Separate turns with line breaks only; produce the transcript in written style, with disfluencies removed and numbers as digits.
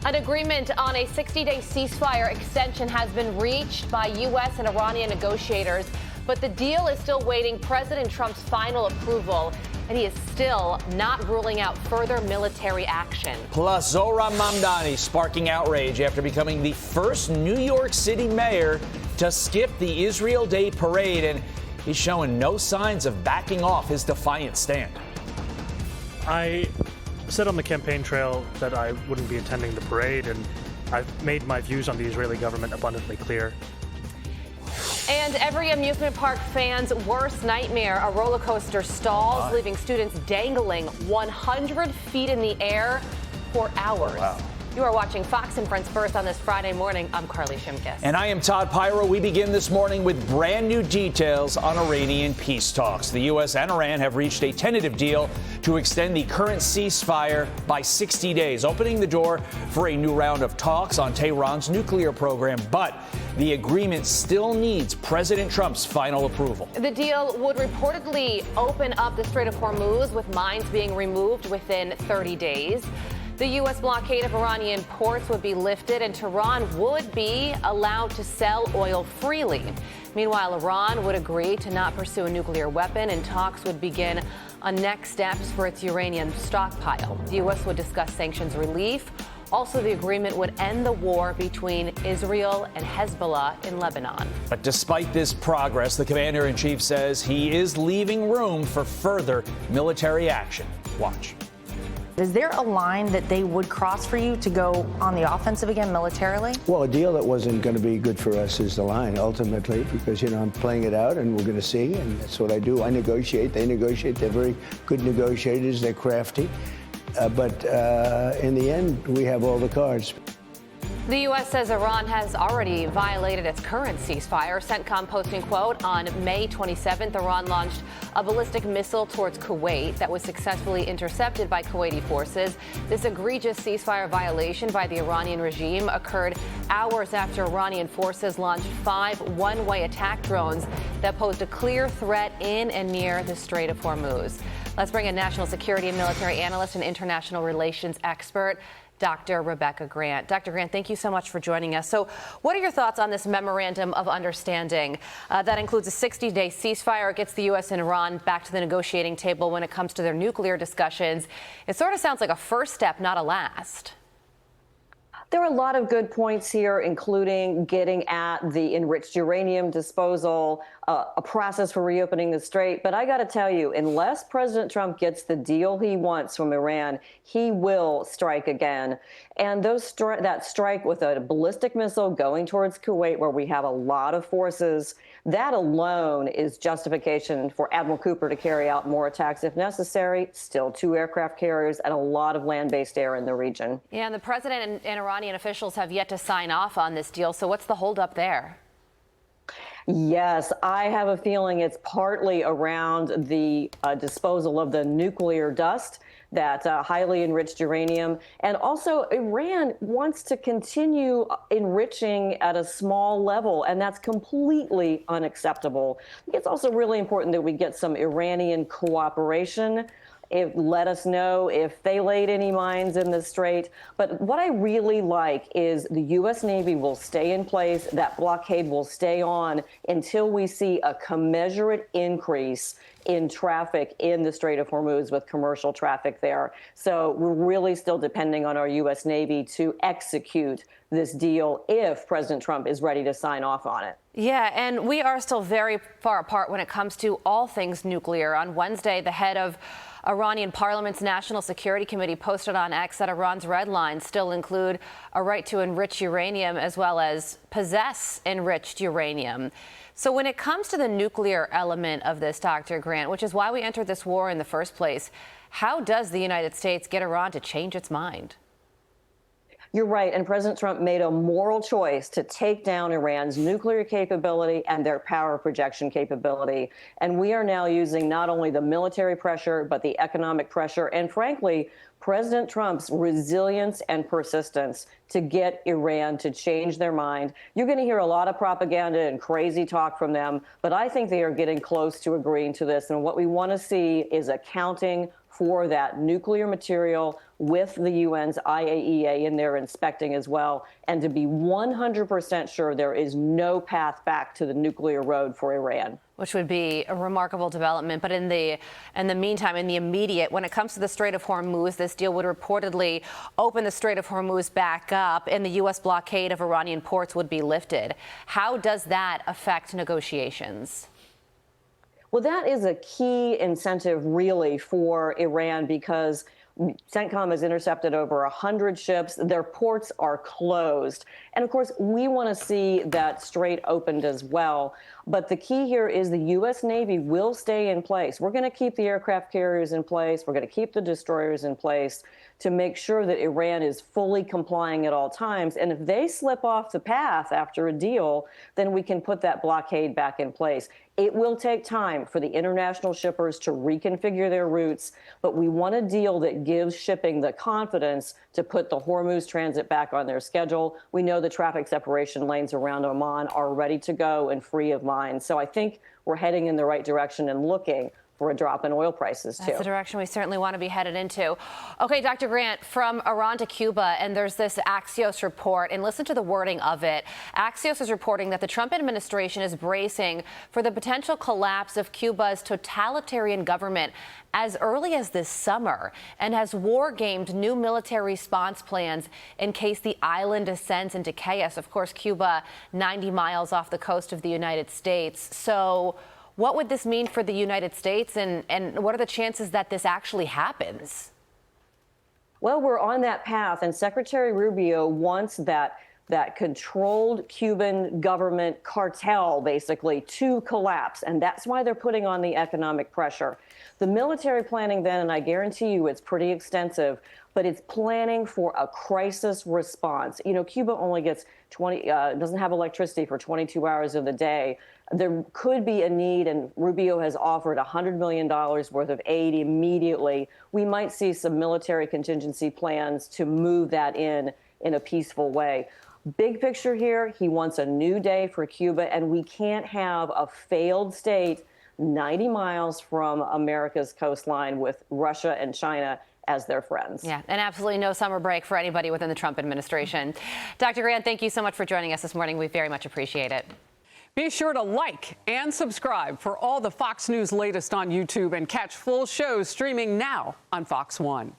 An agreement on a 60-day ceasefire extension has been reached by U.S. and Iranian negotiators, but the deal is still waiting President Trump's final approval, and he is still not ruling out further military action.
Plus, Zohran Mamdani sparking outrage after becoming the first New York City mayor to skip the Israel Day parade, and he's showing no signs of backing off his defiant stand.
I said on the campaign trail that I wouldn't be attending the parade, and I've made my views on the Israeli government abundantly clear.
And every amusement park fan's worst nightmare, a roller coaster stalls, leaving students dangling 100 feet in the air for hours.
Wow.
You are watching Fox and Friends First on this Friday morning. I'm Carly Shimkus.
And I am Todd Pyro. We begin this morning with brand new details on Iranian peace talks. The U.S. and Iran have reached a tentative deal to extend the current ceasefire by 60 days, opening the door for a new round of talks on Tehran's nuclear program. But the agreement still needs President Trump's final approval.
The deal would reportedly open up the Strait of Hormuz, with mines being removed within 30 days. The U.S. blockade of Iranian ports would be lifted, and Tehran would be allowed to sell oil freely. Meanwhile, Iran would agree to not pursue a nuclear weapon, and talks would begin on next steps for its uranium stockpile. The U.S. would discuss sanctions relief. Also, the agreement would end the war between Israel and Hezbollah in Lebanon.
But despite this progress, the commander-in-chief says he is leaving room for further military action. Watch.
Is there a line that they would cross for you to go on the offensive again militarily?
Well, a deal that wasn't going to be good for us is the line, ultimately, because, I'm playing it out, and we're going to see, and that's what I do. I negotiate. They negotiate. They're very good negotiators. They're crafty. But in the end, we have all the cards.
The U.S. says Iran has already violated its current ceasefire. CENTCOM posting, quote, on May 27th, Iran launched a ballistic missile towards Kuwait that was successfully intercepted by Kuwaiti forces. This egregious ceasefire violation by the Iranian regime occurred hours after Iranian forces launched 5 one-way attack drones that posed a clear threat in and near the Strait of Hormuz. Let's bring in national security and military analyst and international relations expert, Dr. Rebecca Grant. Dr. Grant, thank you so much for joining us. So what are your thoughts on this memorandum of understanding that includes a 60-day ceasefire? It gets the U.S. and Iran back to the negotiating table when it comes to their nuclear discussions. It sort of sounds like a first step, not a last.
There are a lot of good points here, including getting at the enriched uranium disposal, a process for reopening the strait. But I got to tell you, unless President Trump gets the deal he wants from Iran, he will strike again. And that strike with a ballistic missile going towards Kuwait, where we have a lot of forces, that alone is justification for Admiral Cooper to carry out more attacks if necessary. Still 2 aircraft carriers and a lot of land-based air in the region.
Yeah, and the president and Iranian officials have yet to sign off on this deal. So what's the holdup there?
Yes, I have a feeling it's partly around the disposal of the nuclear dust, that highly enriched uranium. And also, Iran wants to continue enriching at a small level, and that's completely unacceptable. It's also really important that we get some Iranian cooperation. Let us know if they laid any mines in the strait. But what I really like is the U.S. Navy will stay in place. That blockade will stay on until we see a commensurate increase in traffic in the Strait of Hormuz with commercial traffic there. So we're really still depending on our U.S. Navy to execute this deal if President Trump is ready to sign off on it.
Yeah, and we are still very far apart when it comes to all things nuclear. On Wednesday, the head of Iranian Parliament's National Security Committee posted on X that Iran's red lines still include a right to enrich uranium as well as possess enriched uranium. So when it comes to the nuclear element of this, Dr. Grant, which is why we entered this war in the first place, how does the United States get Iran to change its mind?
You're right. And President Trump made a moral choice to take down Iran's nuclear capability and their power projection capability. And we are now using not only the military pressure, but the economic pressure, and frankly, President Trump's resilience and persistence to get Iran to change their mind. You're going to hear a lot of propaganda and crazy talk from them, but I think they are getting close to agreeing to this. And what we want to see is accounting for that nuclear material with the UN's IAEA in there inspecting as well, and to be 100% sure there is no path back to the nuclear road for Iran.
Which would be a remarkable development. But in the meantime, in the immediate, when it comes to the Strait of Hormuz, this deal would reportedly open the Strait of Hormuz back up and the U.S. blockade of Iranian ports would be lifted. How does that affect negotiations?
Well, that is a key incentive, really, for Iran because CENTCOM has intercepted over 100 ships. Their ports are closed. And of course, we want to see that strait opened as well. But the key here is the U.S. Navy will stay in place. We're going to keep the aircraft carriers in place. We're going to keep the destroyers in place to make sure that Iran is fully complying at all times. And if they slip off the path after a deal, then we can put that blockade back in place. It will take time for the international shippers to reconfigure their routes, but we want a deal that gives shipping the confidence to put the Hormuz transit back on their schedule. We know the traffic separation lanes around Oman are ready to go and free of mines. So I think we're heading in the right direction and looking for a drop in oil prices, too.
That's the direction we certainly want to be headed into. Okay, Dr. Grant, from Iran to Cuba, and there's this Axios report, and listen to the wording of it. Axios is reporting that the Trump administration is bracing for the potential collapse of Cuba's totalitarian government as early as this summer and has war-gamed new military response plans in case the island descends into chaos. Of course, Cuba, 90 miles off the coast of the United States. So what would this mean for the United States, and what are the chances that this actually happens?
Well, we're on that path, and Secretary Rubio wants that controlled Cuban government cartel, basically, to collapse, and that's why they're putting on the economic pressure. The military planning then, and I guarantee you it's pretty extensive, but it's planning for a crisis response. You know, Cuba only gets doesn't have electricity for 22 hours of the day. There could be a need, and Rubio has offered $100 million worth of aid immediately. We might see some military contingency plans to move that in a peaceful way. Big picture here, he wants a new day for Cuba, and we can't have a failed state 90 miles from America's coastline with Russia and China as their friends.
Yeah, and absolutely no summer break for anybody within the Trump administration. Dr. Grant, thank you so much for joining us this morning. We very much appreciate it.
Be sure to like and subscribe for all the Fox News latest on YouTube and catch full shows streaming now on Fox One.